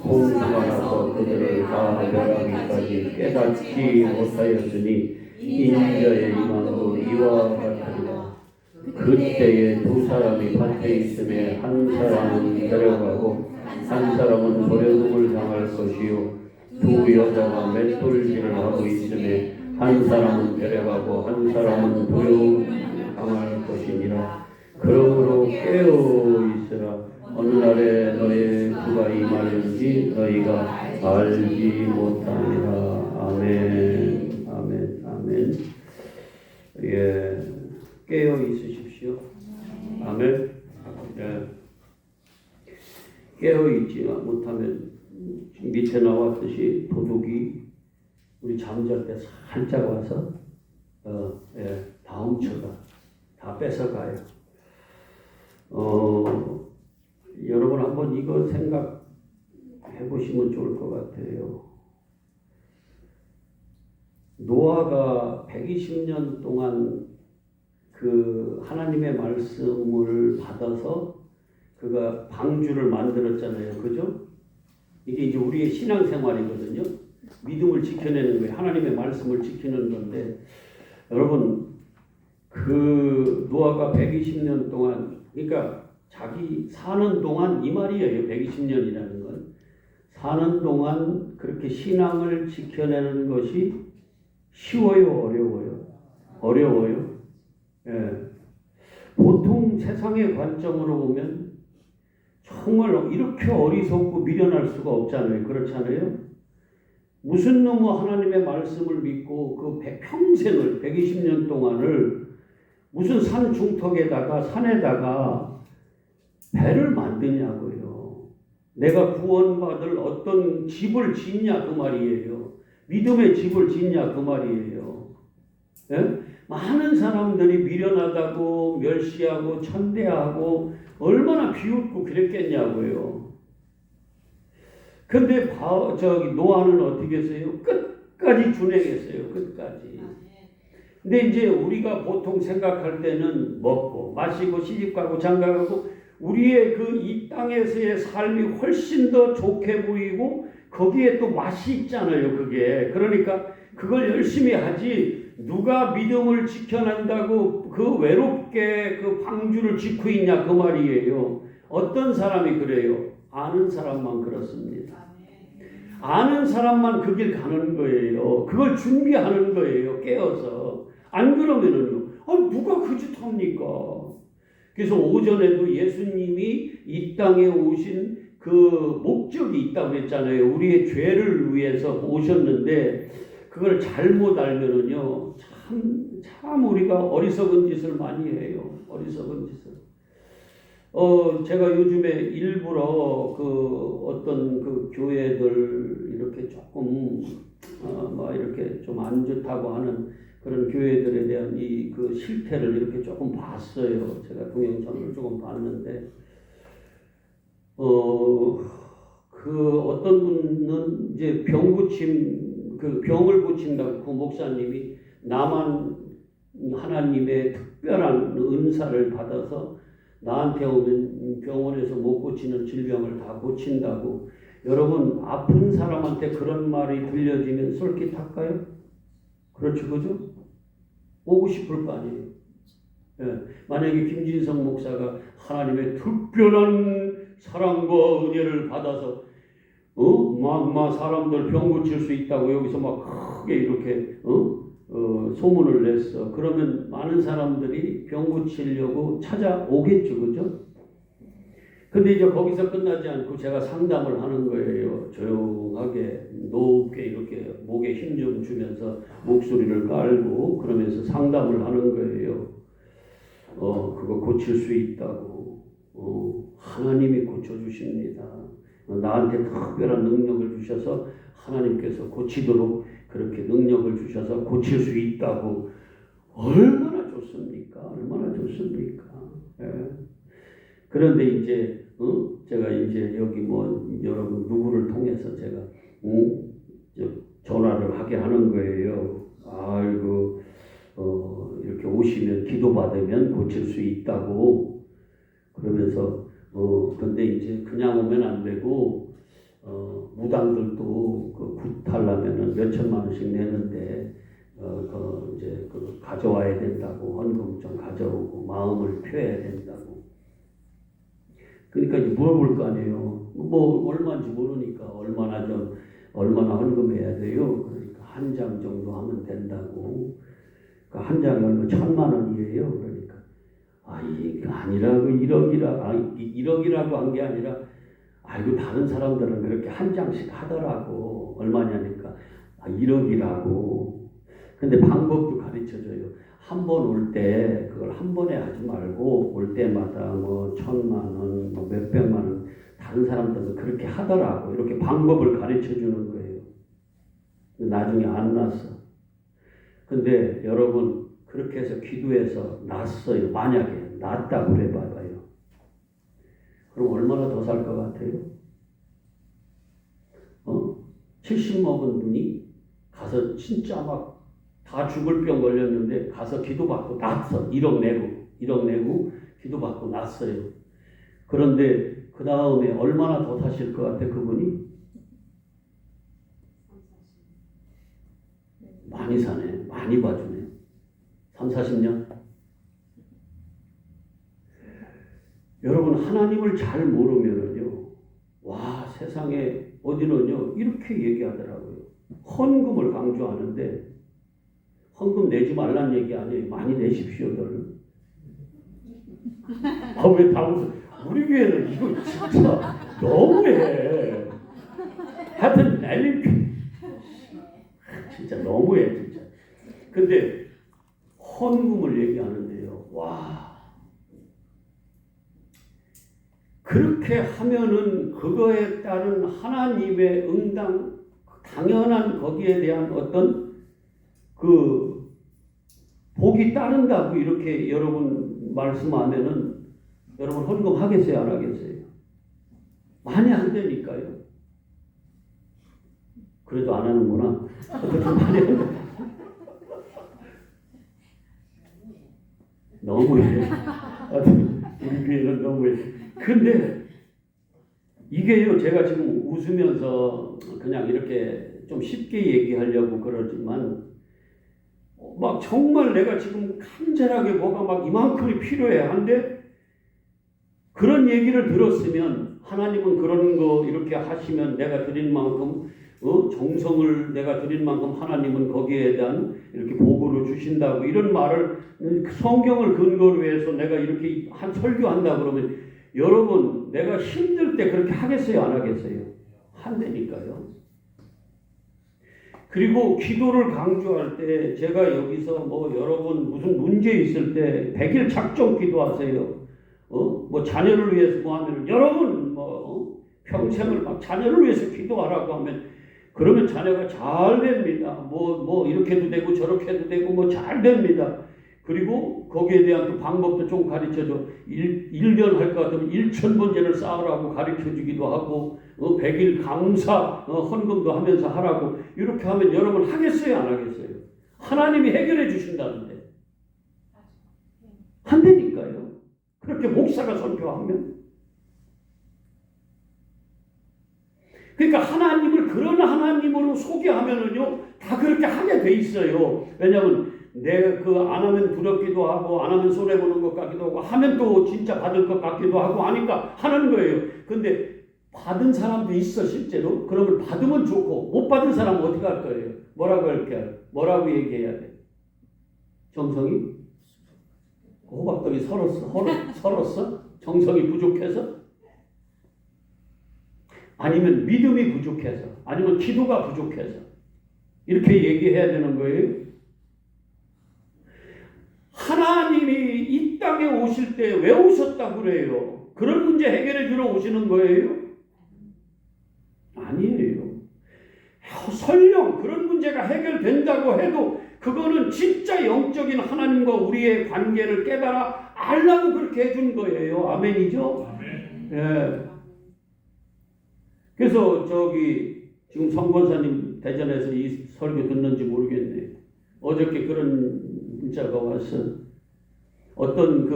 공수가 나서 그들을 다 멸하기까지 깨닫지 못하였으니 인자의 임함도 이와 같으리라. 그때에 두 사람이 밭에 있음에 한 사람은 데려가고 한 사람은 버려둠을 당할 것이요 두 여자가 맷돌질을 하고 있음에 한 사람은 데려가고 한 사람은 버려둠을 당할 것이니라. 그러므로 깨어 있으라. 어느 날에 너의 주가 임하는지 너희가 알지 못하니라. 아멘. 아멘. 아멘. 예, 깨어 있으십시오. 아멘. 예. 깨어 있지 못하면 밑에 나왔듯이 도둑이 우리 잠잘 때 살짝 와서 다 훔쳐가, 다 뺏어가요. 여러분 한번 이거 생각해 보시면 좋을 것 같아요. 노아가 120년 동안 그 하나님의 말씀을 받아서 그가 방주를 만들었잖아요. 그죠? 이게 이제 우리의 신앙생활이거든요. 믿음을 지켜내는 거예요. 하나님의 말씀을 지키는 건데, 여러분 그 노아가 120년 동안, 그러니까 자기 사는 동안 이 말이에요. 120년이라는 건 사는 동안 그렇게 신앙을 지켜내는 것이 쉬워요, 어려워요? 어려워요. 예. 보통 세상의 관점으로 보면 정말 이렇게 어리석고 미련할 수가 없잖아요. 그렇잖아요. 무슨 놈의 하나님의 말씀을 믿고 그 평생을 120년 동안을 무슨 산 중턱에다가 산에다가 배를 만드냐고요. 내가 구원받을 어떤 집을 짓냐 그 말이에요. 믿음의 집을 짓냐 그 말이에요. 예? 많은 사람들이 미련하다고 멸시하고 천대하고 얼마나 비웃고 그랬겠냐고요. 근데 노아는 어떻게 했어요? 끝까지 준행했어요. 끝까지. 근데 이제 우리가 보통 생각할 때는 먹고 마시고 시집가고 장가가고 우리의 그 이 땅에서의 삶이 훨씬 더 좋게 보이고 거기에 또 맛이 있잖아요. 그게. 그러니까 그걸 열심히 하지 누가 믿음을 지켜낸다고 그 외롭게 그 방주를 짓고 있냐 그 말이에요. 어떤 사람이 그래요? 아는 사람만 그렇습니다. 아는 사람만 그 길 가는 거예요. 그걸 준비하는 거예요. 깨어서. 안 그러면은요. 누가 그 짓 합니까? 그래서 오전에도 예수님이 이 땅에 오신 그 목적이 있다고 했잖아요. 우리의 죄를 위해서 오셨는데 그걸 잘못 알면은요. 참 우리가 어리석은 짓을 많이 해요. 어리석은 짓을. 제가 요즘에 일부러 그 어떤 그 교회들 이렇게 조금 이렇게 좀 안 좋다고 하는 그런 교회들에 대한 이 그 실태를 이렇게 조금 봤어요. 제가 동영상을 조금 봤는데 그 어떤 분은 이제 그 병을 고친다고 그 목사님이 나만 하나님의 특별한 은사를 받아서 나한테 오면 병원에서 못 고치는 질병을 다 고친다고. 여러분 아픈 사람한테 그런 말이 들려지면 솔깃할까요? 그렇죠, 그죠? 오고 싶을 거 아니에요. 예. 만약에 김진성 목사가 하나님의 특별한 사랑과 은혜를 받아서 사람들 병 고칠 수 있다고 여기서 막 크게 이렇게 소문을 냈어. 그러면 많은 사람들이 병 고치려고 찾아오겠죠, 그죠? 근데 이제 거기서 끝나지 않고 제가 상담을 하는 거예요. 조용하게 높게 이렇게 목에 힘 좀 주면서 목소리를 깔고 그러면서 상담을 하는 거예요. 그거 고칠 수 있다고. 하나님이 고쳐주십니다. 나한테 특별한 능력을 주셔서 하나님께서 고치도록 그렇게 능력을 주셔서 고칠 수 있다고. 얼마나 좋습니까? 얼마나 좋습니까? 예. 그런데 이제 제가 이제 여기 여러분 누구를 통해서 제가 전화를 하게 하는 거예요. 아이고 이렇게 오시면 기도받으면 고칠 수 있다고. 그러면서 근데 이제 그냥 오면 안 되고 무당들도 그 굿하려면은 몇 천만 원씩 내는데 이제 가져와야 된다고, 헌금 좀 가져오고 마음을 표해야 된다고. 그러니까 이제 물어볼 거 아니에요. 뭐 얼마인지 모르니까 얼마나 헌금해야 돼요. 그러니까 한 장 정도 하면 된다고. 그러니까 한 장이 얼마 1,000,000원이에요. 그러니까 이게 아니라고 1억이라고 한 게 아니라 이거 다른 사람들은 그렇게 한 장씩 하더라고. 얼마냐니까 1억이라고. 근데 방법도 가르쳐줘요. 한 번 올 때 그걸 한 번에 하지 말고 올 때마다 뭐 1,000,000원, 뭐 몇백만 원 다른 사람들은 그렇게 하더라고. 이렇게 방법을 가르쳐주는 거예요. 나중에 안 났어. 근데 여러분 그렇게 해서 기도해서 났어요. 만약에 났다고 그래봐요. 그럼 얼마나 더 살 것 같아요? 70 먹은 분이 가서 진짜 막 다 죽을 병 걸렸는데 가서 기도받고 났어. 1억 내고 기도받고 났어요. 그런데 그 다음에 얼마나 더 사실 것 같아 그분이? 많이 사네. 많이 봐주네. 3, 40년? 여러분 하나님을 잘 모르면은요. 와 세상에 어디는요. 이렇게 얘기하더라고요. 헌금을 강조하는데 헌금 내지 말란 얘기 아니에요. 많이 내십시오들. 왜 다 웃어? 우리 교회는 이거 진짜 너무해. 하여튼 진짜 너무해 진짜. 근데 헌금을 얘기하는데요. 와 그렇게 하면은 그거에 따른 하나님의 응당 당연한 거기에 대한 어떤 그 복이 따른다고 이렇게 여러분 말씀하면은 여러분 헌금 하겠어요 안 하겠어요? 많이 안 되니까요. 그래도 안 하는구나. 많이 안 돼. 너무해. 우리 교회는 너무해. 근데 이게요 제가 지금 웃으면서 그냥 이렇게 좀 쉽게 얘기하려고 그러지만 막 정말 내가 지금 간절하게 뭐가 막 이만큼이 필요해 한데 그런 얘기를 들었으면 하나님은 그런 거 이렇게 하시면 내가 드린 만큼 정성을 내가 드린 만큼 하나님은 거기에 대한 이렇게 보고를 주신다고 이런 말을 성경을 근거로 해서 내가 이렇게 설교한다 그러면 여러분 내가 힘들 때 그렇게 하겠어요 안 하겠어요? 한다니까요. 그리고 기도를 강조할 때 제가 여기서 뭐 여러분 무슨 문제 있을 때 100일 작정 기도하세요. 뭐 자녀를 위해서 뭐 하면 여러분 평생을 막 자녀를 위해서 기도하라고 하면 그러면 자녀가 잘 됩니다. 뭐 이렇게도 되고 저렇게도 되고 뭐 잘 됩니다. 그리고 거기에 대한 또 방법도 좀 가르쳐줘. 1년 할 것 같으면 1,000번째를 쌓으라고 가르쳐주기도 하고 100일 감사 헌금도 하면서 하라고 이렇게 하면 여러분 하겠어요 안 하겠어요? 하나님이 해결해 주신다는데 한다니까요. 그렇게 목사가 선교하면 그러니까 하나님을 그런 하나님으로 소개하면은요 다 그렇게 하게 돼 있어요. 왜냐하면 내가 안 하면 부럽기도 하고 안 하면 손해 보는 것 같기도 하고 하면 또 진짜 받을 것 같기도 하고 하니까 하는 거예요. 근데 받은 사람도 있어 실제로. 그러면 받으면 좋고 못 받은 사람은 어떻게 할 거예요? 뭐라고 얘기해야 돼? 정성이? 호박떡이 설었어? 정성이 부족해서? 아니면 믿음이 부족해서? 아니면 기도가 부족해서? 이렇게 얘기해야 되는 거예요. 하나님이 이 땅에 오실 때 왜 오셨다고 그래요? 그런 문제 해결해 주러 오시는 거예요? 아니에요. 설령 그런 문제가 해결된다고 해도 그거는 진짜 영적인 하나님과 우리의 관계를 깨달아 알라고 그렇게 해준 거예요. 아멘이죠? 아멘. 예. 그래서 지금 성권사님 대전에서 이 설교 듣는지 모르겠네. 어저께 그런 문자가 왔어. 어떤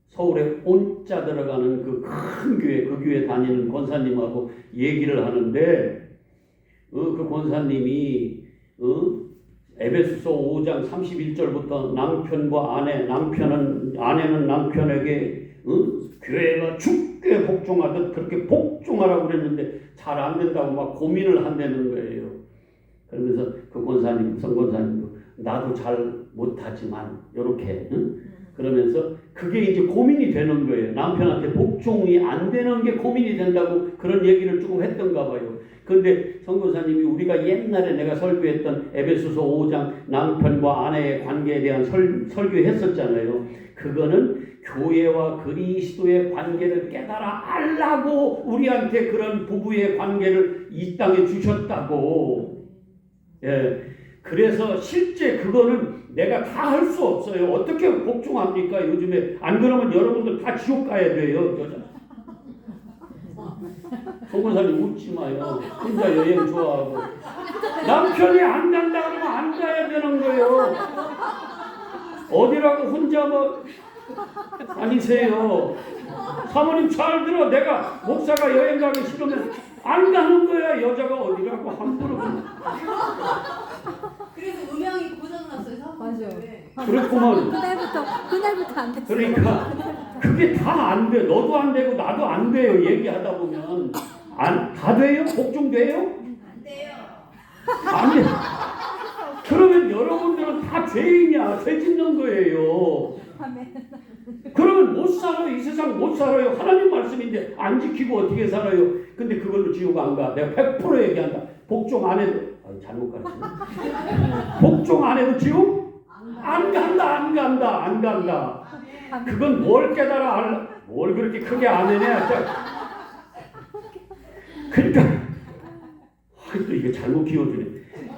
서울에 온자 들어가는 그 큰 교회, 그 교회 다니는 권사님하고 얘기를 하는데 그 권사님이 에베소서 5장 31절부터 남편과 아내는 남편에게 교회가 죽게 복종하듯 그렇게 복종하라고 그랬는데 잘 안 된다고 막 고민을 한다는 거예요. 그러면서 그 권사님, 성권사님도 나도 잘 못하지만 이렇게 그러면서 그게 이제 고민이 되는 거예요. 남편한테 복종이 안 되는 게 고민이 된다고 그런 얘기를 조금 했던가 봐요. 그런데 성권사님이 우리가 옛날에 내가 설교했던 에베소서 5장 남편과 아내의 관계에 대한 설교했었잖아요. 그거는 교회와 그리스도의 관계를 깨달아 알라고 우리한테 그런 부부의 관계를 이 땅에 주셨다고. 예. 그래서 실제 그거는 내가 다 할 수 없어요. 어떻게 복종합니까? 요즘에 안 그러면 여러분들 다 지옥 가야 돼요. 송권사님 웃지 마요. 혼자 여행 좋아하고 남편이 안 간다 그러면 안 가야 되는 거예요. 어디라고 혼자 뭐 아니세요. 사모님 잘 들어. 내가 목사가 여행 가기 싫으면 안 가는 거야. 여자가 어디라고 함부로. 그래서 음향이 고장났어요. 맞아요. 그렇구만. 그날부터 안 됐어요. 그러니까 그게 다 안 돼. 너도 안 되고 나도 안 돼요. 얘기하다 보면 다 돼요? 복종돼요? 안 돼요. 안 돼. 그러면 여러분들은 다 죄인이야. 죄 짓는 거예요. 그러면 못 살아요. 이 세상 못 살아요. 하나님 말씀인데 안 지키고 어떻게 살아요? 근데 그걸로 지옥 안 가. 내가 100% 얘기한다. 복종 안 해도 잘못 가르치네. 복종 안 해도 지옥? 안 간다. 그건 뭘 깨달아 알라? 뭘 그렇게 크게 안 해냐? 그러니까 또 이게 잘못 키워주네.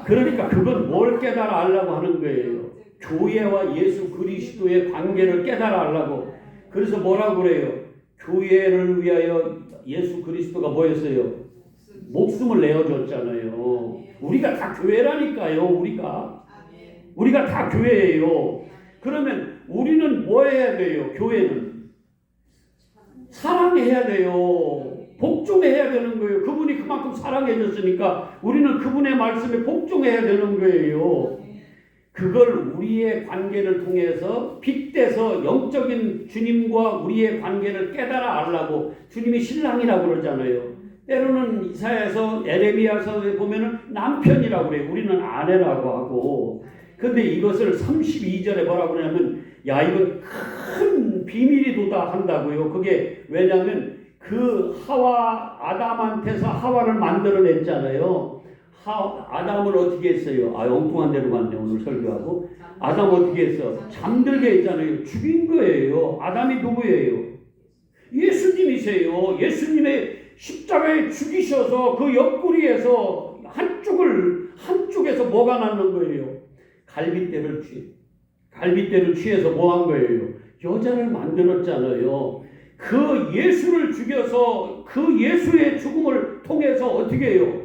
그러니까 그건 뭘 깨달아 알라고 하는 거예요. 교회와 예수 그리스도의 관계를 깨달아 알라고. 그래서 뭐라고 그래요? 교회를 위하여 예수 그리스도가 뭐였어요? 목숨을 내어줬잖아요. 우리가 다 교회라니까요. 우리가 다 교회예요. 그러면 우리는 뭐 해야 돼요? 교회는 사랑해야 돼요. 복종해야 되는 거예요. 그분이 그만큼 사랑해 줬으니까 우리는 그분의 말씀에 복종해야 되는 거예요. 그걸 우리의 관계를 통해서 빗대서 영적인 주님과 우리의 관계를 깨달아 알라고. 주님이 신랑이라고 그러잖아요. 때로는 이사야서 에레미야서에 보면은 남편이라고 그래요. 우리는 아내라고 하고. 근데 이것을 32절에 뭐라고 그러냐면 야 이건 큰 비밀이 도달한다고요. 그게 왜냐하면 그 아담한테서 하와를 만들어냈잖아요. 아담을 어떻게 했어요? 엉뚱한 데로 갔네 오늘 설교하고. 아담 어떻게 했어? 잠들게 했잖아요. 죽인 거예요. 아담이 누구예요? 예수님이세요. 예수님의 십자가에 죽이셔서 그 옆구리에서 한쪽에서 뭐가 나는 거예요? 갈빗대를 취해서 뭐 한 거예요? 여자를 만들었잖아요. 그 예수를 죽여서 그 예수의 죽음을 통해서 어떻게 해요?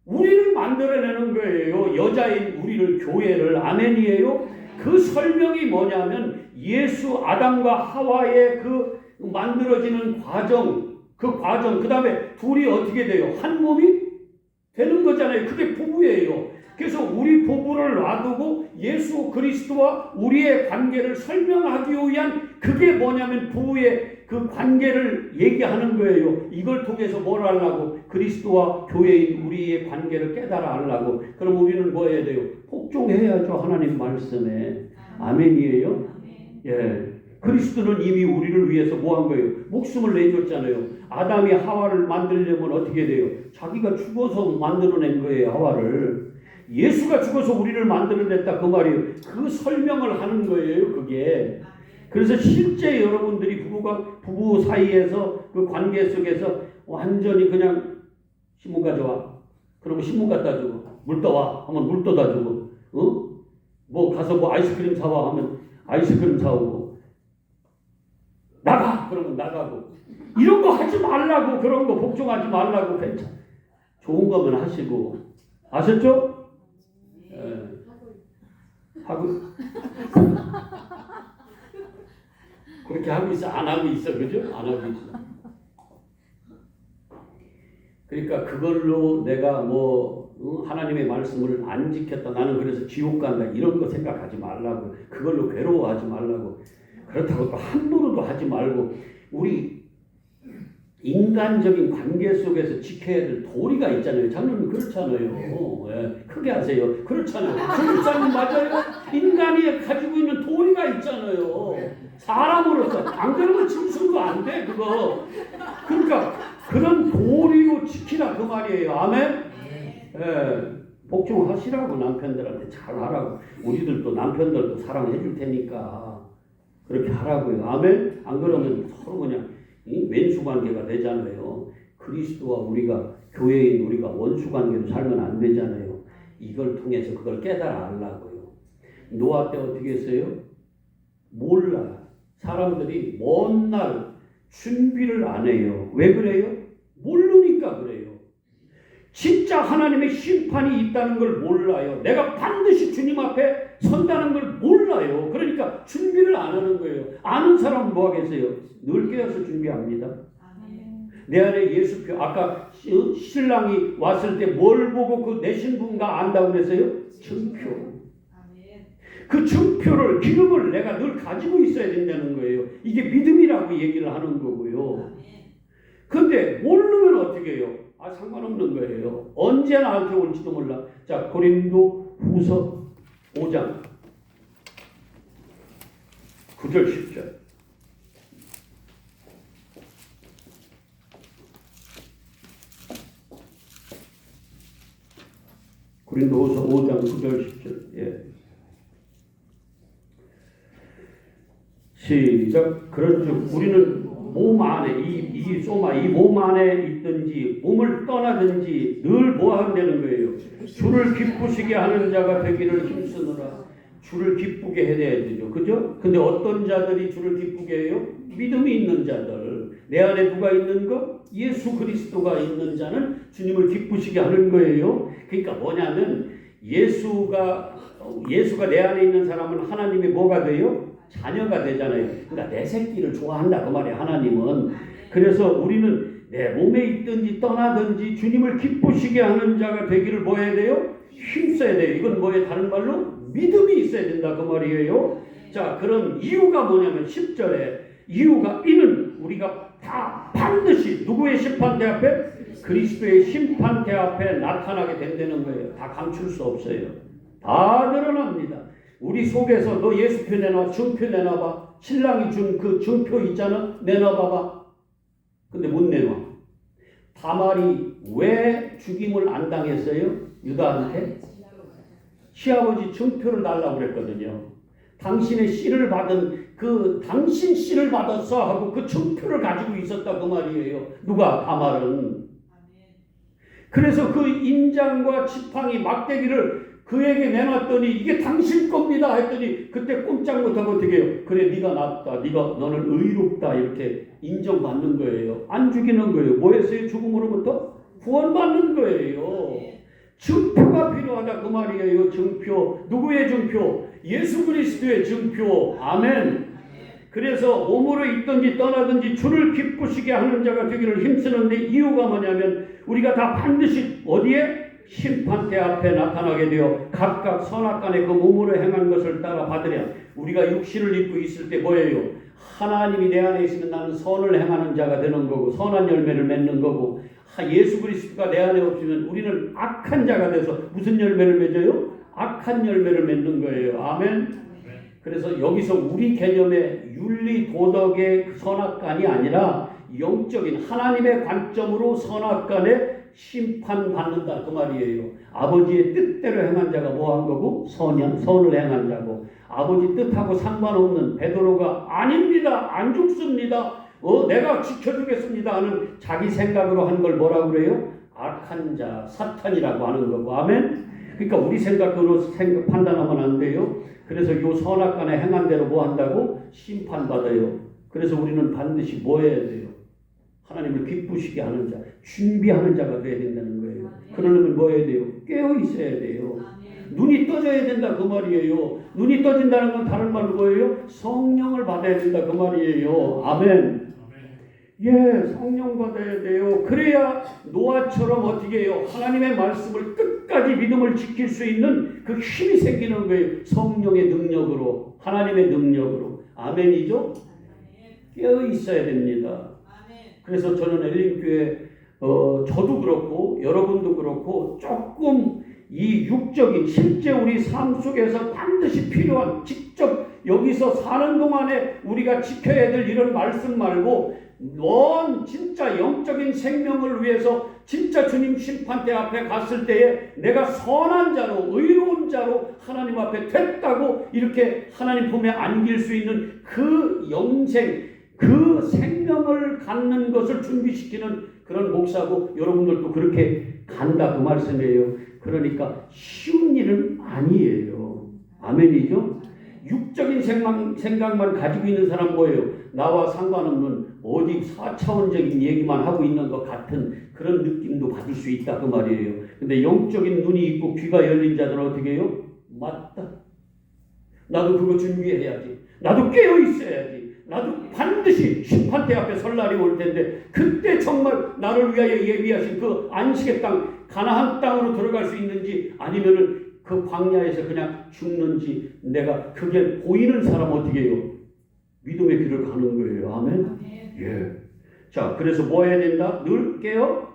우리를 만들어내는 거예요. 여자인 우리를, 교회를. 아멘이에요. 그 설명이 뭐냐면 예수 아담과 하와의 그 만들어지는 과정, 그 다음에 둘이 어떻게 돼요? 한 몸이 되는 거잖아요. 그게 부부예요. 그래서 우리 부부를 놔두고 예수 그리스도와 우리의 관계를 설명하기 위한 그게 뭐냐면 부부의 그 관계를 얘기하는 거예요. 이걸 통해서 뭘 하려고? 그리스도와 교회인 우리의 관계를 깨달아 하려고. 그럼 우리는 뭐 해야 돼요? 복종해야죠. 하나님 말씀에. 아멘이에요. 예. 그리스도는 이미 우리를 위해서 뭐 한 거예요? 목숨을 내줬잖아요. 아담이 하와를 만들려면 어떻게 돼요? 자기가 죽어서 만들어낸 거예요. 하와를. 예수가 죽어서 우리를 만들어냈다 그 말이에요. 그 설명을 하는 거예요. 그게. 그래서 실제 여러분들이 부부 사이에서 그 관계 속에서 완전히 그냥 신문 가져와. 그러고 신문 갖다 주고 물 떠와 하면 물 떠다 주고 뭐 가서 뭐 아이스크림 사와 하면 아이스크림 사오고 나가 그러면 나가고 이런 거 하지 말라고. 그런 거 복종하지 말라고. 괜찮아. 좋은 거면 하시고. 아셨죠? 하고 그렇게 하고 있어? 안 하고 있어? 그죠? 안 하고 있어. 그러니까 그걸로 내가 하나님의 말씀을 안 지켰다. 나는 그래서 지옥 간다. 이런 거 생각하지 말라고. 그걸로 괴로워하지 말라고. 그렇다고 또 함부로도 하지 말고 우리 인간적인 관계 속에서 지켜야 될 도리가 있잖아요. 장로님 그렇잖아요. 예, 크게 하세요. 그렇잖아요. 주일사님 맞아요. 인간이 가지고 있는 도리가 있잖아요. 사람으로서 안 그러면 짐승도 안 돼. 그거. 그러니까 그런 도리로 지키라 그 말이에요. 아멘. 예, 복종하시라고 남편들한테 잘 하라고. 우리들도 남편들도 사랑해 줄 테니까 그렇게 하라고요. 아멘. 안 그러면 서로 그냥 왼수 관계가 되잖아요. 그리스도와 우리가 교회인 우리가 원수 관계로 살면 안 되잖아요. 이걸 통해서 그걸 깨달아 알라고요. 노아 때 어떻게 했어요? 몰라. 사람들이 먼 날 준비를 안 해요. 왜 그래요? 모르니까 그래요. 진짜 하나님의 심판이 있다는 걸 몰라요. 내가 반드시 주님 앞에 선다는 걸 몰라요. 그러니까 준비를 안 하는 거예요. 아는 사람은 뭐 하겠어요? 늘 깨어서 준비합니다. 내 안에 예수표, 아까 신랑이 왔을 때 뭘 보고 그 내 신부인가 안다고 그랬어요? 증표. 그 증표를, 기름을 내가 늘 가지고 있어야 된다는 거예요. 이게 믿음이라고 얘기를 하는 거고요. 근데 모르면 어떻게 해요? 상관없는 거예요. 언제 나한테 올지도 몰라. 자, 고린도 후서 5장 9절 10절. 고린도후서 5장 9절 10절. 예. 시작. 그런즉 우리는 몸 안에 이 소마 이 몸 안에 있든지 몸을 떠나든지 늘 뭐 한다는 거예요. 주를 기쁘시게 하는 자가 되기를 힘쓰느라. 주를 기쁘게 해야 되죠. 그죠? 근데 어떤 자들이 주를 기쁘게 해요? 믿음이 있는 자들. 내 안에 누가 있는 거? 예수 그리스도가 있는 자는 주님을 기쁘시게 하는 거예요. 그러니까 뭐냐면 예수가 내 안에 있는 사람은 하나님의 뭐가 돼요? 자녀가 되잖아요. 그러니까 내 새끼를 좋아한다 그 말이에요. 하나님은. 그래서 우리는 내 몸에 있든지 떠나든지 주님을 기쁘시게 하는 자가 되기를 뭐 해야 돼요? 힘써야 돼요. 이건 뭐예요? 다른 말로 믿음이 있어야 된다 그 말이에요. 자, 그런 이유가 뭐냐면 10절에 이유가 이는 우리가 다 반드시 누구의 심판대 앞에? 그리스도의 심판대 앞에 나타나게 된다는 거예요. 다 감출 수 없어요. 다 드러납니다. 우리 속에서 너 예수표 내놔, 증표 내놔봐. 신랑이 준 그 증표 있잖아. 내놔봐봐. 근데 못 내놔. 다말이 왜 죽임을 안 당했어요? 유다한테? 시아버지 증표를 달라고 그랬거든요. 당신의 씨를 받은 당신 씨를 받았어 하고 그 증표를 가지고 있었다 그 말이에요. 누가? 다말은. 그래서 그 인장과 지팡이 막대기를 그에게 내놨더니 이게 당신 겁니다 했더니 그때 꼼짝 못하고 어떻게 해요? 그래 네가 낫다. 너는 의롭다. 이렇게 인정받는 거예요. 안 죽이는 거예요. 뭐 했어요? 죽음으로부터 구원받는 거예요. 증표가 필요하다 그 말이에요. 증표. 누구의 증표? 예수 그리스도의 증표. 아멘. 그래서 몸으로 있든지 떠나든지 주를 기쁘시게 하는 자가 되기를 힘쓰는데 이유가 뭐냐면 우리가 다 반드시 어디에? 심판대 앞에 나타나게 되어 각각 선악간에 그 몸으로 행한 것을 따라 받으랴. 우리가 육신을 입고 있을 때 뭐예요? 하나님이 내 안에 있으면 나는 선을 행하는 자가 되는 거고 선한 열매를 맺는 거고 예수 그리스도가 내 안에 없으면 우리는 악한 자가 돼서 무슨 열매를 맺어요? 악한 열매를 맺는 거예요. 아멘. 그래서 여기서 우리 개념의 윤리 도덕의 선악간이 아니라 영적인 하나님의 관점으로 선악간에 심판받는다 그 말이에요. 아버지의 뜻대로 행한 자가 뭐 한 거고? 선을 행한 자고. 아버지 뜻하고 상관없는 베드로가 아닙니다. 안 죽습니다. 내가 지켜주겠습니다 하는 자기 생각으로 한 걸 뭐라고 그래요? 악한 자, 사탄이라고 하는 거고. 아멘. 그러니까 우리 생각으로 판단하면 안 돼요. 그래서 요 선악간에 행한 대로 뭐 한다고? 심판받아요. 그래서 우리는 반드시 뭐 해야 돼요? 하나님을 기쁘시게 하는 자, 준비하는 자가 되어야 된다는 거예요. 그러려면 뭐 해야 돼요? 깨어 있어야 돼요. 눈이 떠져야 된다 그 말이에요. 눈이 떠진다는 건 다른 말로 뭐예요? 성령을 받아야 된다 그 말이에요. 아멘. 예, 성령 받아야 돼요. 그래야 노아처럼 어떻게 해요? 하나님의 말씀을 끝까지 믿음을 지킬 수 있는 그 힘이 생기는 거예요. 성령의 능력으로, 하나님의 능력으로. 아멘이죠? 깨어 있어야 됩니다. 그래서 저는 엘림교회 저도 그렇고 여러분도 그렇고 조금 이 육적인 실제 우리 삶 속에서 반드시 필요한 직접 여기서 사는 동안에 우리가 지켜야 될 이런 말씀 말고 원 진짜 영적인 생명을 위해서 진짜 주님 심판대 앞에 갔을 때에 내가 선한 자로 의로운 자로 하나님 앞에 됐다고 이렇게 하나님 품에 안길 수 있는 그 영생 그 생명을 갖는 것을 준비시키는 그런 목사고 여러분들도 그렇게 간다 그 말씀이에요. 그러니까 쉬운 일은 아니에요. 아멘이죠? 육적인 생각만 가지고 있는 사람 뭐예요? 나와 상관없는 어디 4차원적인 얘기만 하고 있는 것 같은 그런 느낌도 받을 수 있다 그 말이에요. 근데 영적인 눈이 있고 귀가 열린 자들은 어떻게 해요? 맞다. 나도 그거 준비해야지. 나도 깨어 있어야지. 나도 반드시 심판대 앞에 설 날이 올 텐데 그때 정말 나를 위하여 예비하신 그 안식의 땅 가나안 땅으로 들어갈 수 있는지 아니면은 그 광야에서 그냥 죽는지 내가 그게 보이는 사람 어떻게 해요? 믿음의 길을 가는 거예요. 아멘. 예. 자, 그래서 뭐 해야 된다? 늘 깨어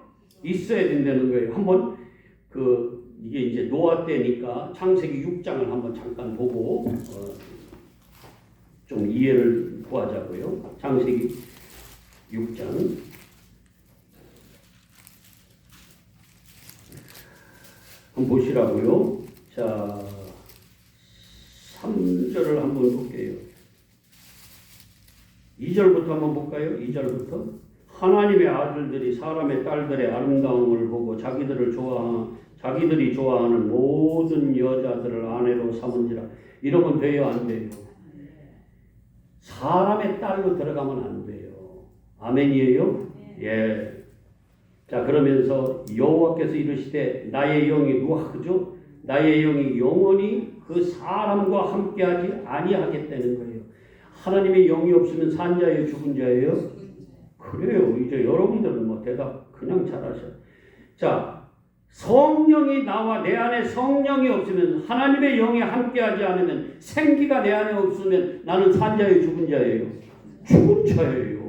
있어야 된다는 거예요. 한번 이게 이제 노아 때니까 창세기 6장을 한번 잠깐 보고 좀 이해를 구하자고요. 창세기 6장 한번 보시라고요. 자, 3절을 한번 볼게요. 2절부터 한번 볼까요? 2절부터. 하나님의 아들들이 사람의 딸들의 아름다움을 보고 자기들이 좋아하는 모든 여자들을 아내로 삼은지라. 이러면 돼요? 안 돼요? 사람의 딸로 들어가면 안 돼요. 아멘이에요? 예. 자, 그러면서 여호와께서 이르시되 나의 영이 누하죠? 나의 영이 영원히 그 사람과 함께하지 아니하겠다는 거예요. 하나님의 영이 없으면 산 자예요, 죽은 자예요? 그래요. 이제 여러분들은 뭐 대답 그냥 잘하셔. 자, 성령이 나와 내 안에 성령이 없으면 하나님의 영이 함께하지 않으면 생기가 내 안에 없으면 나는 산 자예요, 죽은 자예요? 죽은 자예요.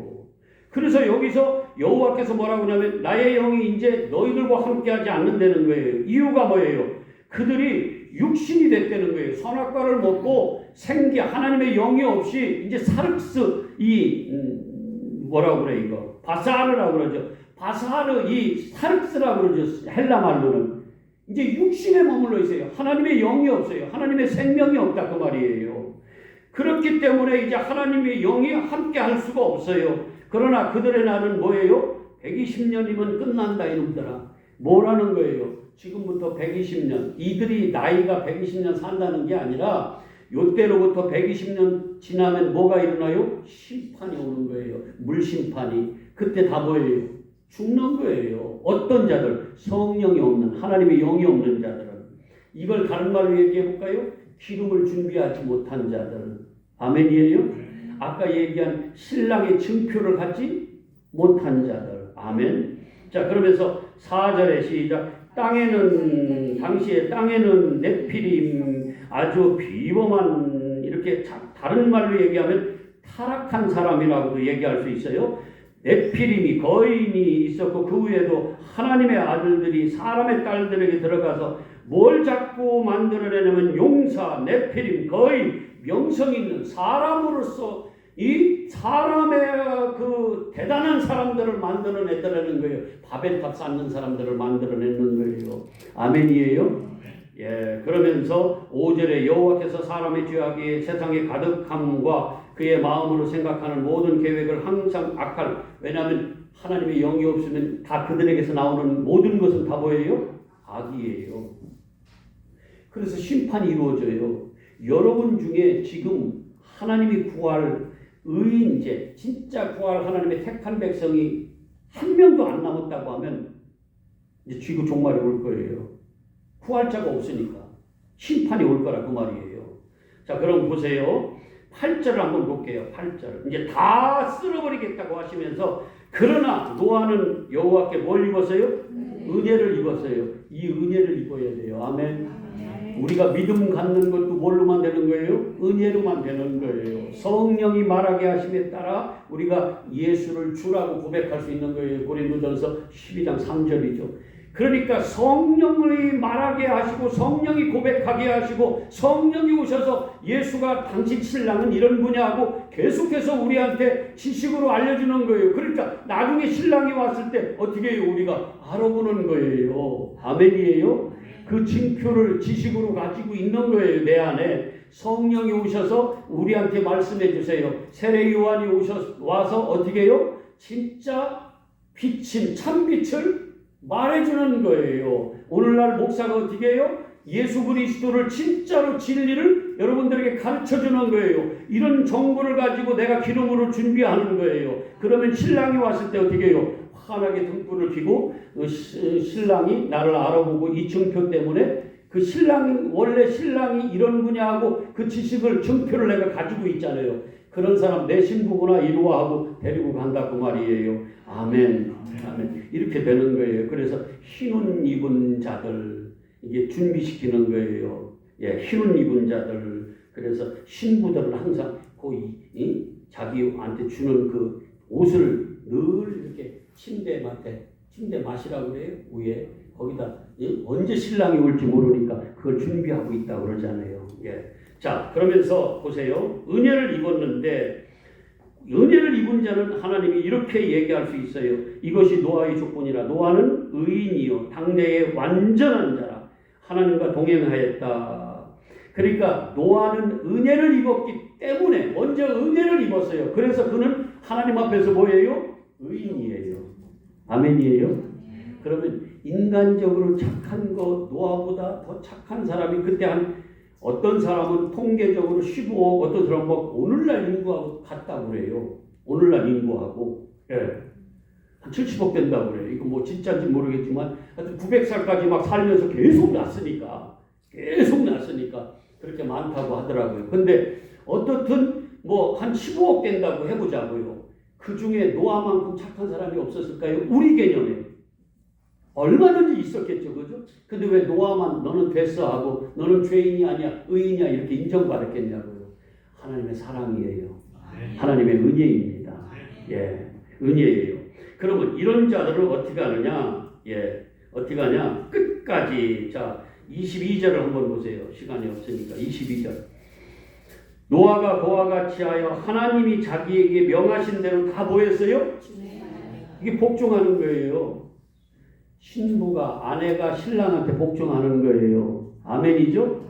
그래서 여기서 여호와께서 뭐라고 하냐면 나의 영이 이제 너희들과 함께하지 않는다는 거예요. 이유가 뭐예요? 그들이 육신이 됐다는 거예요. 선악과를 먹고 생기 하나님의 영이 없이 이제 사륵스 뭐라고 그래 이거 바사르라고 그러죠. 바사르 이 사륵스라고 그러죠. 헬라 말로는 이제 육신에 머물러 있어요. 하나님의 영이 없어요. 하나님의 생명이 없다 그 말이에요. 그렇기 때문에 이제 하나님의 영이 함께 할 수가 없어요. 그러나 그들의 날은 뭐예요? 120년이면 끝난다 이놈들아. 뭐라는 거예요? 지금부터 120년. 이들이 나이가 120년 산다는 게 아니라 요때로부터 120년 지나면 뭐가 일어나요? 심판이 오는 거예요. 물심판이. 그때 다 뭐예요? 죽는 거예요. 어떤 자들? 성령이 없는, 하나님의 영이 없는 자들은. 이걸 다른 말로 얘기해 볼까요? 기름을 준비하지 못한 자들. 아멘이에요? 아까 얘기한 신랑의 증표를 갖지 못한 자들. 아멘. 자, 그러면서 4절에 시작. 당시에 땅에는 네피림 아주 비범한 이렇게 다른 말로 얘기하면 타락한 사람이라고도 얘기할 수 있어요. 네피림이 거인이 있었고 그 후에도 하나님의 아들들이 사람의 딸들에게 들어가서 뭘 자꾸 만들어내냐면 용사, 네피림, 거인, 명성 있는 사람으로서 이 사람의 그 대단한 사람들을 만들어냈다라는 거예요. 바벨탑 쌓는 사람들을 만들어내는 거예요. 아멘이에요? 예, 그러면서 5절에 여호와께서 사람의 죄악이 세상에 가득함과 그의 마음으로 생각하는 모든 계획을 항상 악할. 왜냐하면 하나님의 영이 없으면 다 그들에게서 나오는 모든 것은 다 뭐예요? 악이에요. 그래서 심판이 이루어져요. 여러분 중에 지금 하나님이 구할 의인제, 진짜 구할 하나님의 택한 백성이 한 명도 안 남았다고 하면 이제 쥐고 종말이 올 거예요. 구할 자가 없으니까. 심판이 올 거라 그 말이에요. 자, 그럼 보세요. 8절을 한번 볼게요. 8절. 이제 다 쓸어버리겠다고 하시면서 그러나 노아는 여호와께 뭘 입었어요? 은혜를 입었어요. 이 은혜를 입어야 돼요. 아멘. 우리가 믿음 갖는 것도 뭘로만 되는 거예요? 은혜로만 되는 거예요. 성령이 말하게 하심에 따라 우리가 예수를 주라고 고백할 수 있는 거예요. 고린도전서 12장 3절이죠. 그러니까 성령이 말하게 하시고 성령이 고백하게 하시고 성령이 오셔서 예수가 당신 신랑은 이런 분야 하고 계속해서 우리한테 지식으로 알려주는 거예요. 그러니까 나중에 신랑이 왔을 때 어떻게 해요? 우리가 알아보는 거예요. 아멘이에요. 그 징표를 지식으로 가지고 있는 거예요. 내 안에 성령이 오셔서 우리한테 말씀해 주세요. 세례 요한이 와서 어떻게 해요? 진짜 빛인 참빛을 말해주는 거예요. 오늘날 목사가 어떻게 해요? 예수 그리스도를 진짜로 진리를 여러분들에게 가르쳐주는 거예요. 이런 정보를 가지고 내가 기름으로 준비하는 거예요. 그러면 신랑이 왔을 때 어떻게 해요? 환하게 등불을 켜고 신랑이 나를 알아보고 이 증표 때문에 그 신랑이 원래 신랑이 이런 분야하고 그 지식을 증표를 내가 가지고 있잖아요. 그런 사람 내 신부구나 이루어하고 데리고 간다 그 말이에요. 아멘. 아멘. 이렇게 되는 거예요. 그래서 흰옷 입은 자들 이게 준비시키는 거예요. 예, 흰옷 입은 자들. 그래서 신부들은 항상 그 자기한테 주는 그 옷을 늘 이렇게 침대 마시라고 그래요. 위에 거기다 언제 신랑이 올지 모르니까 그걸 준비하고 있다고 그러잖아요. 예. 자, 그러면서 보세요. 은혜를 입었는데 은혜를 입은 자는 하나님이 이렇게 얘기할 수 있어요. 이것이 노아의 조건이라. 노아는 의인이요 당대의 완전한 자라. 하나님과 동행하였다. 그러니까 노아는 은혜를 입었기 때문에 먼저 은혜를 입었어요. 그래서 그는 하나님 앞에서 뭐예요? 의인이에요. 아멘이에요. 그러면 인간적으로 착한 거 노아보다 더 착한 사람이 그때 한 어떤 사람은 통계적으로 15억, 어떤 사람은 막 오늘날 인구하고 같다고 그래요. 오늘날 인구하고. 예. 한 70억 된다고 그래요. 이거 뭐 진짜인지 모르겠지만 하여튼 900살까지 막 살면서 계속 났으니까 그렇게 많다고 하더라고요. 근데 어떻든 뭐 한 15억 된다고 해보자고요. 그 중에 노아만큼 착한 사람이 없었을까요? 우리 개념에. 얼마든지 있었겠죠. 그죠? 근데 왜 노아만 너는 됐어 하고 너는 죄인이 아니야 의인이야 이렇게 인정받았겠냐고요. 하나님의 사랑이에요. 하나님의 은혜입니다. 예, 은혜예요. 그러면 이런 자들을 어떻게 하느냐? 예, 어떻게 하냐? 끝까지. 자, 22절을 한번 보세요. 시간이 없으니까 22절. 노아가 그와 같이 하여 하나님이 자기에게 명하신 대로 다 뭐 했어요? 이게 복종하는 거예요. 신부가 아내가 신랑한테 복종하는 거예요. 아멘이죠?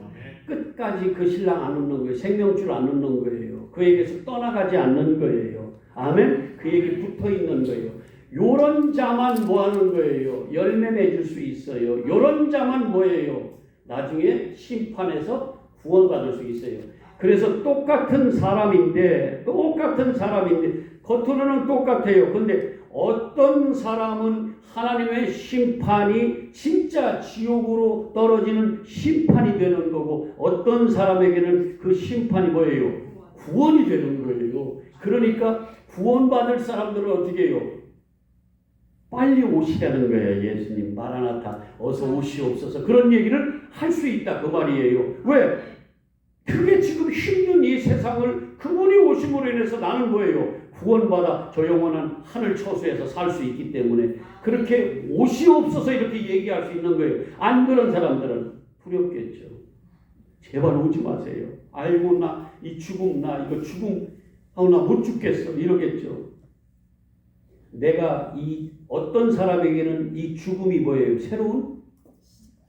끝까지 그 신랑 안 놓는 거예요. 생명줄 안 놓는 거예요. 그에게서 떠나가지 않는 거예요. 아멘? 그에게 붙어 있는 거예요. 요런 자만 뭐 하는 거예요? 열매 맺을 수 있어요. 요런 자만 뭐예요? 나중에 심판에서 구원받을 수 있어요. 그래서 똑같은 사람인데 겉으로는 똑같아요. 근데 어떤 사람은 하나님의 심판이 진짜 지옥으로 떨어지는 심판이 되는 거고 어떤 사람에게는 그 심판이 뭐예요? 구원이 되는 거예요. 그러니까 구원받을 사람들은 어떻게 해요? 빨리 오시라는 거예요. 예수님 마라나타 어서 오시옵소서. 그런 얘기를 할 수 있다 그 말이에요. 왜? 그게 지금 힘든 이 세상을 그분이 오심으로 인해서 나는 뭐예요? 구원받아 저 영원한 하늘 처소에서 살 수 있기 때문에 그렇게 오시옵소서 이렇게 얘기할 수 있는 거예요. 안 그런 사람들은 두렵겠죠. 제발 오지 마세요. 아이고 나 이 죽음 나 못 죽겠어 이러겠죠. 내가 이 어떤 사람에게는 이 죽음이 뭐예요? 새로운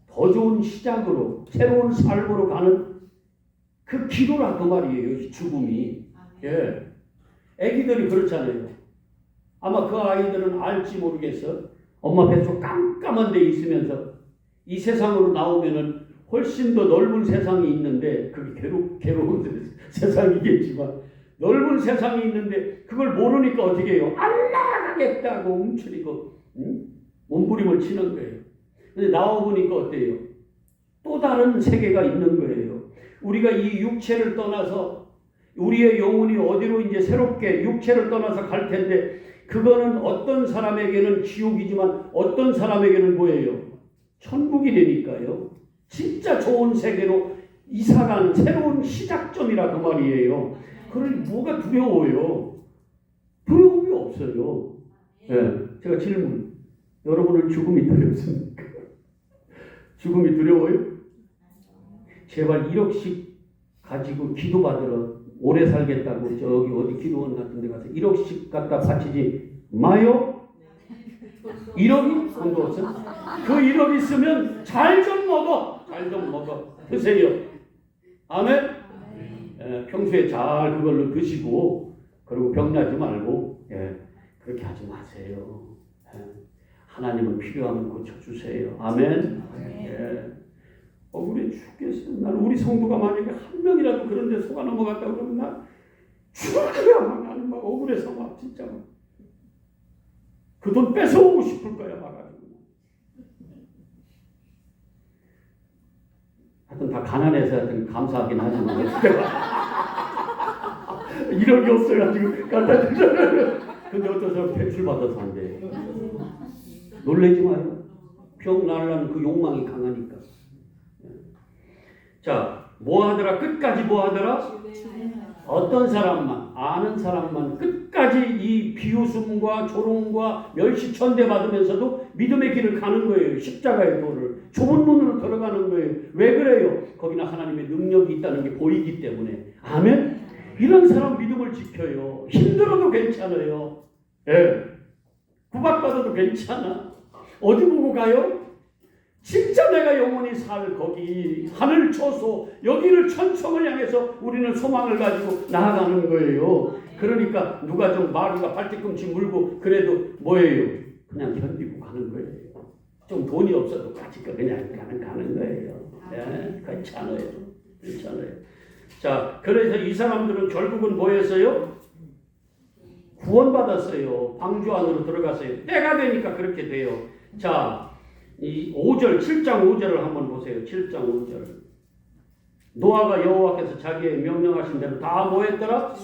더 좋은 시작으로 새로운 삶으로 가는 그 기도라 그 말이에요. 이 죽음이. 예. 애기들이 그렇잖아요. 아마 그 아이들은 알지 모르겠어. 엄마 뱃속 깜깜한 데 있으면서 이 세상으로 나오면은 훨씬 더 넓은 세상이 있는데 그게 괴로운 세상이겠지만 넓은 세상이 있는데 그걸 모르니까 어떻게 해요? 안 나가겠다고 움츠리고 몸부림을 치는 거예요. 근데 나와보니까 어때요? 또 다른 세계가 있는 거예요. 우리가 이 육체를 떠나서 우리의 영혼이 어디로 이제 새롭게 육체를 떠나서 갈 텐데 그거는 어떤 사람에게는 지옥이지만 어떤 사람에게는 뭐예요? 천국이 되니까요. 진짜 좋은 세계로 이사가는 새로운 시작점이라 그 말이에요. 그러니 뭐가 두려워요? 두려움이 없어요. 네, 제가 질문. 여러분은 죽음이 두렵습니까? 죽음이 두려워요? 제발 1억씩 가지고 기도받으러 오래 살겠다고 저기 어디 기도원 같은 데 가서 1억씩 갖다 바치지 마요? 1억이? 돈도 없어? 그 1억 있으면 잘 좀 먹어. 잘 좀 먹어. 드세요. 아멘? 평소에 잘 그걸로 드시고 그리고 병나지 말고 그렇게 하지 마세요. 하나님은 필요하면 고쳐주세요. 아멘? 억울해 죽겠어. 나는 우리 성도가 만약에 한 명이라도 그런 데 속아 넘어갔다 그러면 나 죽어야 막 나는 막 억울해서 막 진짜 그 돈 뺏어오고 싶을 거야 막. 하여튼 다 가난해서 하여튼 감사하긴 하지만 1억이 없어가지고 갖다 주잖아요. 근데 어떤 사람 대출 받아서 안 돼. 놀라지 마요. 병 날라는 그 욕망이 강하니까. 자, 뭐 하더라? 끝까지 뭐 하더라? 어떤 사람만, 아는 사람만 끝까지 이 비웃음과 조롱과 멸시천대 받으면서도 믿음의 길을 가는 거예요. 십자가의 도를. 좁은 문으로 들어가는 거예요. 왜 그래요? 거기는 하나님의 능력이 있다는 게 보이기 때문에. 아멘? 이런 사람 믿음을 지켜요. 힘들어도 괜찮아요. 구박받아도 괜찮아. 어디 보고 가요? 진짜 내가 영원히 살 거기 하늘 초소 여기를 천청을 향해서 우리는 소망을 가지고 나아가는 거예요. 그러니까 누가 좀 마루가 발뒤꿈치 물고 그래도 뭐예요? 그냥 견디고 가는 거예요. 좀 돈이 없어도 까짓거 그냥 가는 거예요. 괜찮아요. 자, 그래서 이 사람들은 결국은 뭐 했어요? 구원받았어요. 방주 안으로 들어갔어요. 때가 되니까 그렇게 돼요. 자, 이 5절, 7장 5절을 한번 보세요. 7장 5절. 노아가 여호와께서 자기의 명령하신 대로 다 뭐 했더라?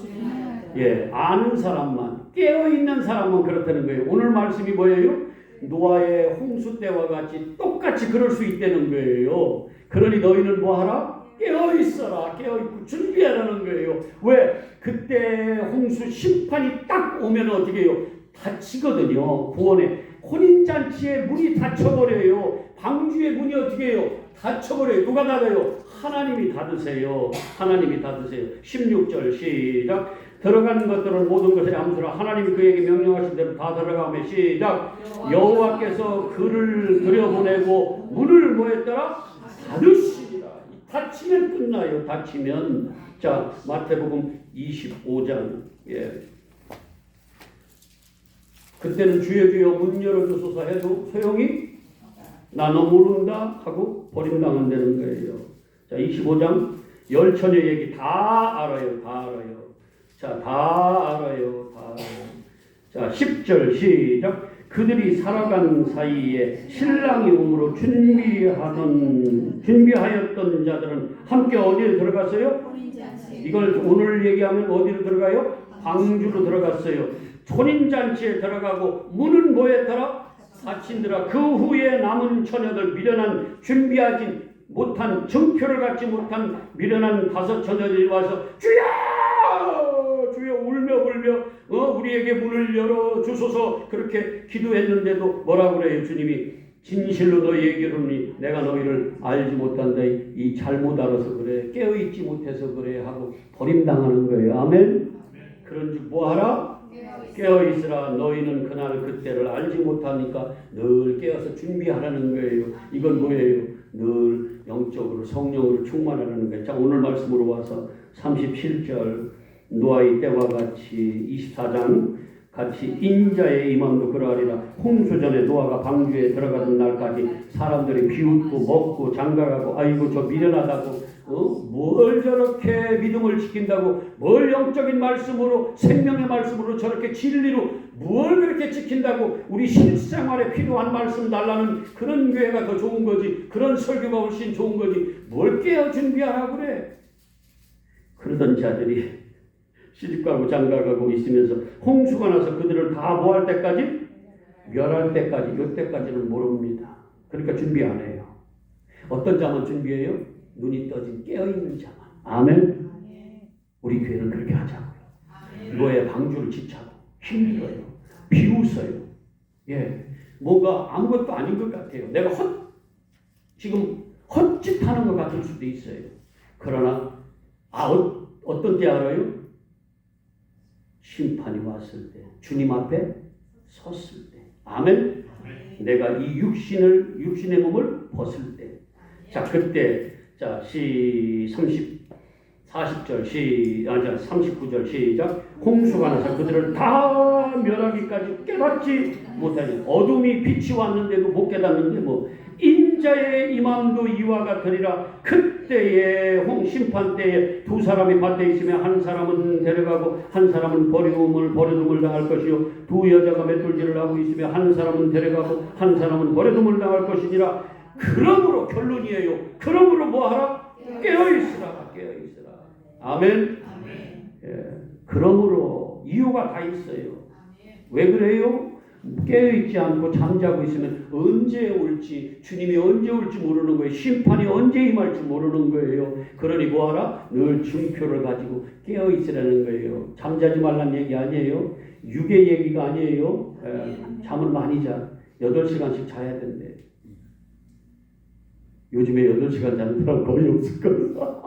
아는 사람만, 깨어있는 사람만 그렇다는 거예요. 오늘 말씀이 뭐예요? 노아의 홍수 때와 같이 똑같이 그럴 수 있다는 거예요. 그러니 너희는 뭐 하라? 깨어있어라. 깨어있고 준비하라는 거예요. 왜? 그때 홍수 심판이 딱 오면 어떻게 해요? 닫히거든요. 구원에. 혼인잔치의 문이 닫혀버려요. 방주의 문이 어떻게 해요? 닫혀버려요. 누가 닫아요? 하나님이 닫으세요. 하나님이 닫으세요. 16절 시작. 들어가는 것들은 모든 것에 암수라 하나님이 그에게 명령하신 대로 다 들어가며 시작. 여호와께서 그를 들여보내고 문을 뭐 했더라? 닫으시리라. 닫히면 끝나요. 닫히면. 자, 마태복음 25장. 그때는 주여 주여 문 열어주소서 해도 소용이 나 너 모른다 하고 버림당한다는 거예요. 자, 25장 열처녀 얘기 다 알아요. 다 알아요. 자, 다 알아요. 자, 10절 시작. 그들이 살아가는 사이에 신랑이 오므로 준비하였던 자들은 함께 어디에 들어갔어요? 이걸 오늘 얘기하면 어디로 들어가요? 방주로 들어갔어요. 혼인잔치에 들어가고 문은 뭐였더라? 닫힌더라. 그 후에 남은 처녀들 미련한 준비하지 못한 정표를 갖지 못한 미련한 다섯 처녀들이 와서 주여 주여 울며 불며 우리에게 문을 열어주소서 그렇게 기도했는데도 뭐라고 그래요? 주님이 진실로 너희에게 이르노니 내가 너희를 알지 못한다. 이 잘못 알아서 그래. 깨어있지 못해서 그래 하고 버림당하는 거예요. 아멘? 그런즉 뭐하라? 깨어있으라. 너희는 그날 그때를 알지 못하니까 늘 깨어서 준비하라는 거예요. 이건 뭐예요? 늘 영적으로 성령으로 충만하라는 거예요. 자, 오늘 말씀으로 와서 37절 노아의 때와 같이 24장 같이 인자의 임함도 그러하리라. 홍수 전에 노아가 방주에 들어가던 날까지 사람들이 비웃고 먹고 장가가고 아이고 저 미련하다고 뭘 저렇게 믿음을 지킨다고 뭘 영적인 말씀으로 생명의 말씀으로 저렇게 진리로 뭘 그렇게 지킨다고 우리 실생활에 필요한 말씀 달라는 그런 교회가 더 좋은 거지. 그런 설교가 훨씬 좋은 거지. 뭘 깨어 준비하라고 그래. 그러던 자들이 시집가고 장가가고 있으면서 홍수가 나서 그들을 다 뭐 할 때까지? 멸할 때까지, 이때까지는 모릅니다. 그러니까 준비 안 해요. 어떤 자만 준비해요? 눈이 떠진 깨어있는 자만. 아멘. 우리 교회는 그렇게 하자고요. 노예 방주를 지차고 힘들어요. 비웃어요. 예, 뭔가 아무것도 아닌 것 같아요. 내가 지금 헛짓하는 것 같을 수도 있어요. 그러나 어떤 때 알아요? 심판이 왔을 때, 주님 앞에 섰을 때. 아멘. 내가 이 육신의 몸을 벗을 때. 자, 그때, 자, 39절 시작. 홍수가 나서 그들을 다 멸하기까지 깨닫지 못하니 어둠이 빛이 왔는데도 못 깨닫는데 뭐 인자의 임함도 이와 같으리라. 그때에 심판 때에 두 사람이 밭에 있으면 한 사람은 데려가고 한 사람은 버려둠을 당할 것이요 두 여자가 맷돌질을 하고 있으면 한 사람은 데려가고 한 사람은 버려둠을 당할 것이니라. 그러므로 결론이에요. 그러므로 뭐하라? 깨어있으라. 깨어있으라. 아멘. 예. 그러므로 이유가 다 있어요. 왜 그래요? 깨어있지 않고 잠자고 있으면 언제 올지, 주님이 언제 올지 모르는 거예요. 심판이 언제 임할지 모르는 거예요. 그러니 뭐하라? 늘 증표를 가지고 깨어있으라는 거예요. 잠자지 말란 얘기 아니에요. 육의 얘기가 아니에요. 잠을 많이 자. 8시간씩 자야 된대. 요즘에 8시간 자는 사람 거의 없을 거예요.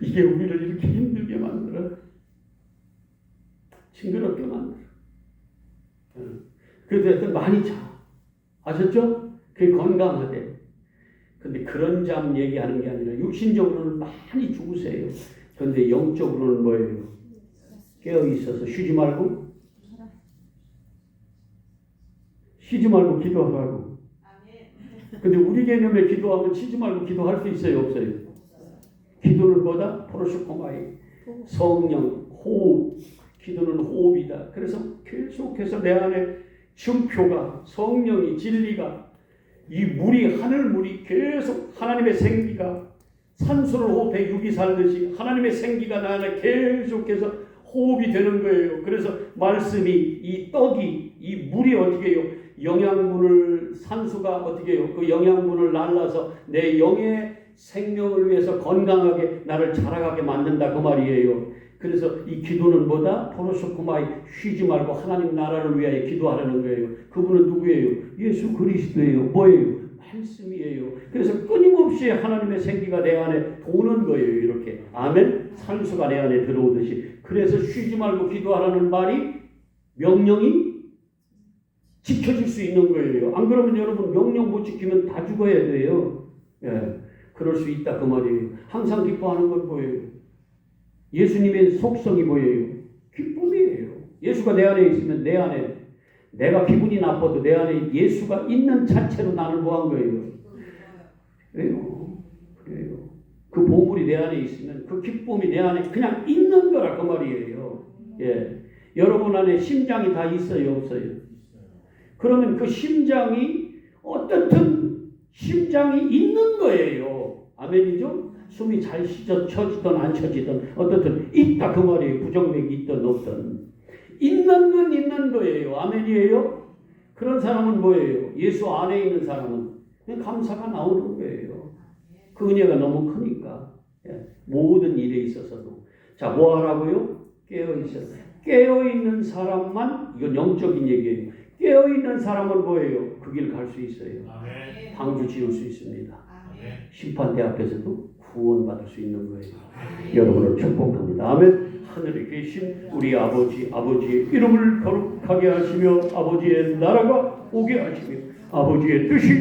이게 우리를 이렇게 힘들게 만들어. 징그럽게 만들어. 그래도 많이 자. 아셨죠? 그게 건강하대. 근데 그런 잠 얘기하는 게 아니라 육신적으로는 많이 죽으세요. 그런데 영적으로는 뭐예요? 깨어 있어서 쉬지 말고 기도하라고. 근데 우리 개념에 기도하면 쉬지 말고 기도할 수 있어요, 없어요? 기도는 뭐다? 프로쇼코마이. 성령, 호흡. 기도는 호흡이다. 그래서 계속해서 내 안에 증표가, 성령이, 진리가, 이 하늘물이 계속 하나님의 생기가 산소를 호흡해 육이 살듯이 하나님의 생기가 나 안에 계속해서 호흡이 되는 거예요. 그래서 말씀이, 이 떡이, 이 물이 어떻게 해요? 영양분을, 산소가 어떻게 해요? 그 영양분을 날라서 내 영의 생명을 위해서 건강하게 나를 자라가게 만든다 그 말이에요. 그래서 이 기도는 뭐다? 포로소코마이. 쉬지 말고 하나님 나라를 위하여 기도하라는 거예요. 그분은 누구예요? 예수 그리스도예요. 뭐예요? 말씀이에요. 그래서 끊임없이 하나님의 생기가 내 안에 도는 거예요. 이렇게. 아멘. 산소가 내 안에 들어오듯이. 그래서 쉬지 말고 기도하라는 말이, 명령이 지켜질 수 있는 거예요. 안 그러면 여러분 명령 못 지키면 다 죽어야 돼요. 예, 그럴 수 있다 그 말이에요. 항상 기뻐하는 건 뭐예요? 예수님의 속성이 뭐예요? 기쁨이에요. 예수가 내 안에 있으면 내 안에, 내가 기분이 나빠도 내 안에 예수가 있는 자체로 나를 뭐한 거예요? 그래요. 그 보물이 내 안에 있으면 그 기쁨이 내 안에 그냥 있는 거라 그 말이에요. 예. 여러분 안에 심장이 다 있어요, 없어요? 그러면 그 심장이 어떻든 심장이 있는 거예요. 아멘이죠? 숨이 잘 쳐지든 안 쳐지든 어떻든 있다 그 말이에요. 부정맥이 있든 없든. 있는 건 있는 거예요. 아멘이에요? 그런 사람은 뭐예요? 예수 안에 있는 사람은 그냥 감사가 나오는 거예요. 그 은혜가 너무 크니까. 모든 일에 있어서도. 자, 뭐 하라고요? 깨어있어요. 깨어있는 사람만, 이건 영적인 얘기예요. 깨어있는 사람은 뭐예요? 그 길 갈 수 있어요. 아멘. 방주 지을 수 있습니다. 아멘. 심판대 앞에서도 구원받을 수 있는 거예요. 여러분을 축복합니다. 아멘. 하늘에 계신 우리 아버지의 이름을 거룩하게 하시며 아버지의 나라가 오게 하시며 아버지의 뜻이